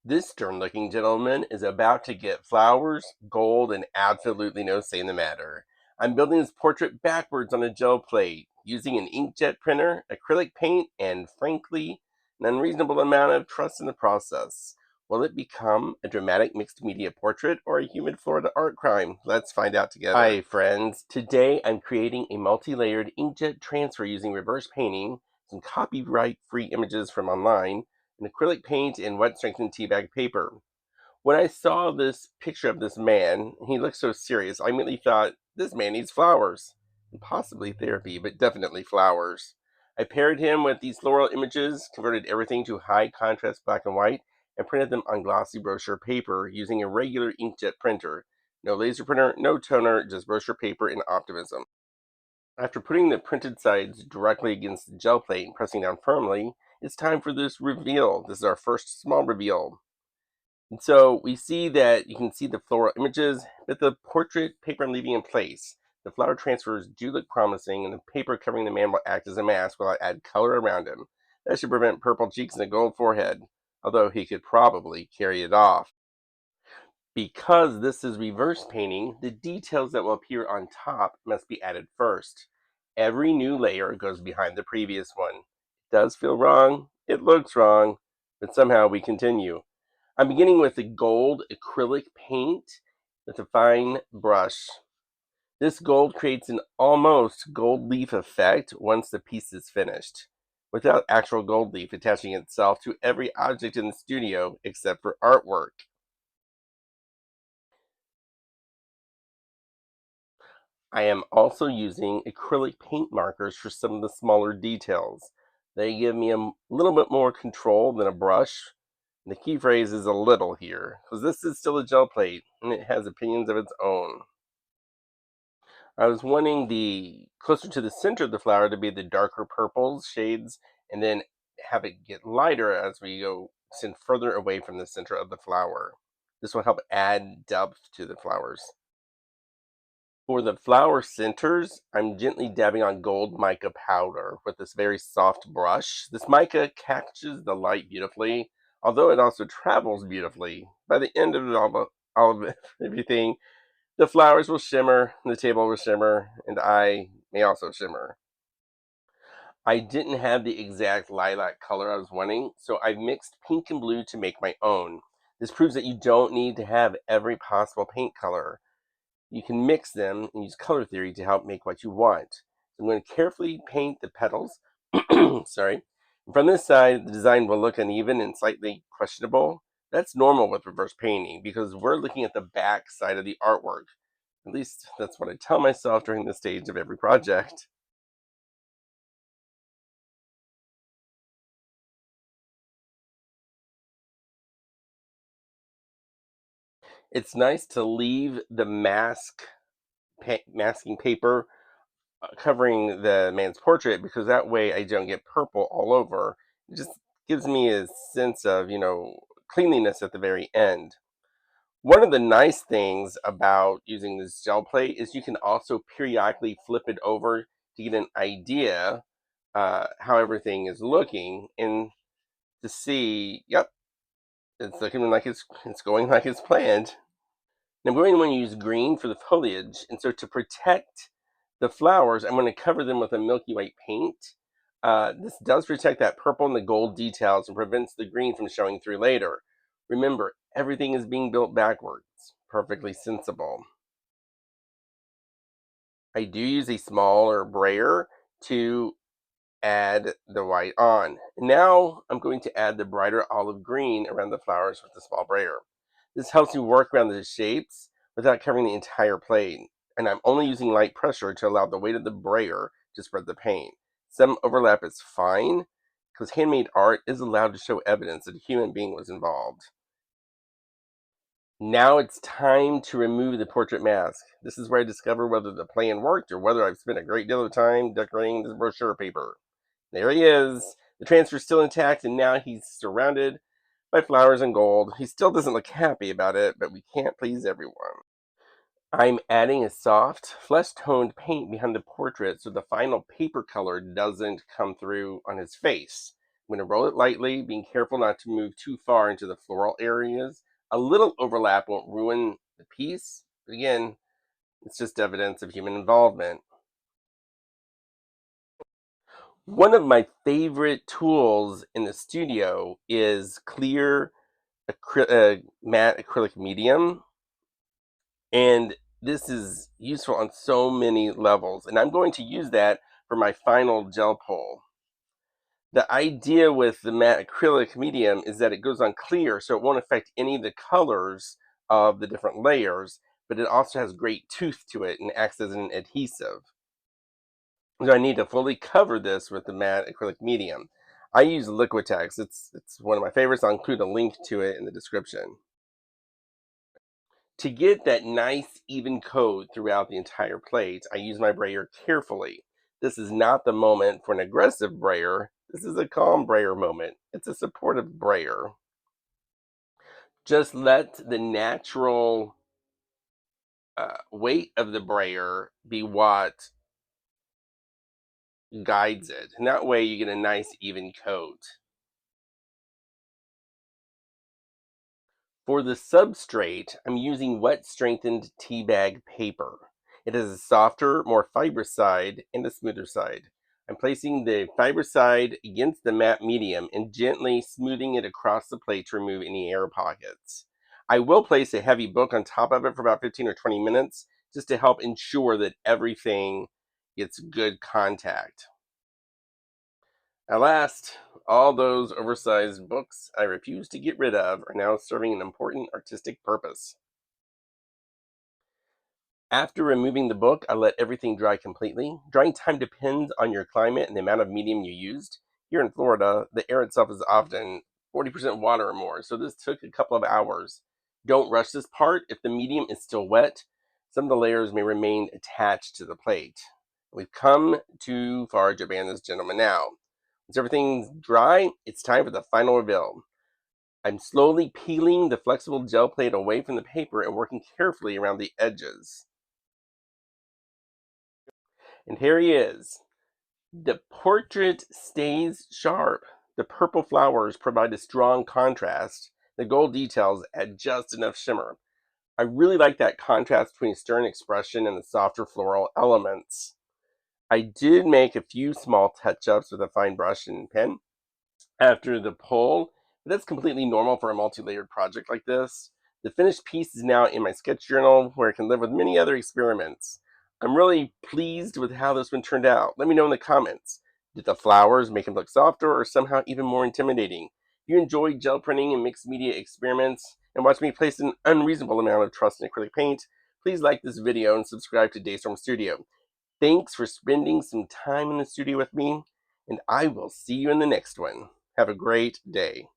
This stern-looking gentleman is about to get flowers, gold, and absolutely no say in the matter. I'm building his portrait backwards on a gel plate, using an inkjet printer, acrylic paint, and frankly, an unreasonable amount of trust in the process. Will it become a dramatic mixed media portrait or a humid Florida art crime? Let's find out together. Hi friends, today I'm creating a multi-layered inkjet transfer using reverse painting, some copyright-free images from online, an acrylic paint, and wet strengthened teabag paper. When I saw this picture of this man, he looked so serious, I immediately thought, this man needs flowers. And possibly therapy, but definitely flowers. I paired him with these floral images, converted everything to high contrast black and white, and printed them on glossy brochure paper using a regular inkjet printer. No laser printer, no toner, just brochure paper and optimism. After putting the printed sides directly against the gel plate and pressing down firmly, it's time for this reveal. This is our first small reveal. And so we see that you can see the floral images, but the portrait paper I'm leaving in place. The flower transfers do look promising, and the paper covering the man will act as a mask while I add color around him. That should prevent purple cheeks and a gold forehead, although he could probably carry it off. Because this is reverse painting, the details that will appear on top must be added first. Every new layer goes behind the previous one. It does feel wrong, it looks wrong, but somehow we continue. I'm beginning with the gold acrylic paint with a fine brush. This gold creates an almost gold leaf effect once the piece is finished, without actual gold leaf attaching itself to every object in the studio except for artwork. I am also using acrylic paint markers for some of the smaller details. They give me a little bit more control than a brush. The key phrase is a little here, because this is still a gel plate, and it has opinions of its own. I was wanting the closer to the center of the flower to be the darker purples shades, and then have it get lighter as we go send further away from the center of the flower. This will help add depth to the flowers. For the flower centers, I'm gently dabbing on gold mica powder with this very soft brush. This mica catches the light beautifully, although it also travels beautifully. By the end of it all of it, everything, the flowers will shimmer, the table will shimmer, and I may also shimmer. I didn't have the exact lilac color I was wanting, so I mixed pink and blue to make my own. This proves that you don't need to have every possible paint color. You can mix them and use color theory to help make what you want. So I'm going to carefully paint the petals. Sorry. From this side, the design will look uneven and slightly questionable. That's normal with reverse painting because we're looking at the back side of the artwork. At least that's what I tell myself during this stage of every project. It's nice to leave the masking paper covering the man's portrait because that way I don't get purple all over. It just gives me a sense of, cleanliness at the very end. One of the nice things about using this gel plate is you can also periodically flip it over to get an idea how everything is looking and to see, yep, it's looking like it's going like it's planned. Now I'm going to want to use green for the foliage, and so to protect the flowers, I'm going to cover them with a milky white paint. This does protect that purple and the gold details and prevents the green from showing through later. Remember, everything is being built backwards. Perfectly sensible. I do use a smaller brayer to add the white on. Now I'm going to add the brighter olive green around the flowers with the small brayer. This helps me work around the shapes without covering the entire plate, and I'm only using light pressure to allow the weight of the brayer to spread the paint. Some overlap is fine, because handmade art is allowed to show evidence that a human being was involved. Now it's time to remove the portrait mask. This is where I discover whether the plan worked or whether I've spent a great deal of time decorating this brochure paper. There he is. The transfer's still intact, and now he's surrounded by flowers and gold. He still doesn't look happy about it, but we can't please everyone. I'm adding a soft, flesh-toned paint behind the portrait so the final paper color doesn't come through on his face. I'm going to roll it lightly, being careful not to move too far into the floral areas. A little overlap won't ruin the piece, but again, it's just evidence of human involvement. One of my favorite tools in the studio is clear matte acrylic medium, and this is useful on so many levels, and I'm going to use that for my final gel pole. The idea with the matte acrylic medium is that it goes on clear, so it won't affect any of the colors of the different layers, but it also has great tooth to it and acts as an adhesive. So I need to fully cover this with the matte acrylic medium. I use Liquitex. It's one of my favorites. I'll include a link to it in the description. To get that nice even coat throughout the entire plate, I use my brayer carefully. This is not the moment for an aggressive brayer. This is a calm brayer moment. It's a supportive brayer. Just let the natural weight of the brayer be what guides it. And that way you get a nice even coat. For the substrate, I'm using wet strengthened tea bag paper. It has a softer, more fibrous side and a smoother side. I'm placing the fibrous side against the matte medium and gently smoothing it across the plate to remove any air pockets. I will place a heavy book on top of it for about 15 or 20 minutes just to help ensure that everything gets good contact. At last, all those oversized books I refused to get rid of are now serving an important artistic purpose. After removing the book, I let everything dry completely. Drying time depends on your climate and the amount of medium you used. Here in Florida, the air itself is often 40% water or more, so this took a couple of hours. Don't rush this part. If the medium is still wet, some of the layers may remain attached to the plate. We've come too far to abandon this gentleman now. Once everything's dry, it's time for the final reveal. I'm slowly peeling the flexible gel plate away from the paper and working carefully around the edges. And here he is. The portrait stays sharp. The purple flowers provide a strong contrast. The gold details add just enough shimmer. I really like that contrast between stern expression and the softer floral elements. I did make a few small touch-ups with a fine brush and pen after the pull, but that's completely normal for a multi-layered project like this. The finished piece is now in my sketch journal where it can live with many other experiments. I'm really pleased with how this one turned out. Let me know in the comments. Did the flowers make them look softer or somehow even more intimidating? If you enjoy gel printing and mixed media experiments and watch me place an unreasonable amount of trust in acrylic paint, please like this video and subscribe to Daystorm Studio. Thanks for spending some time in the studio with me, and I will see you in the next one. Have a great day.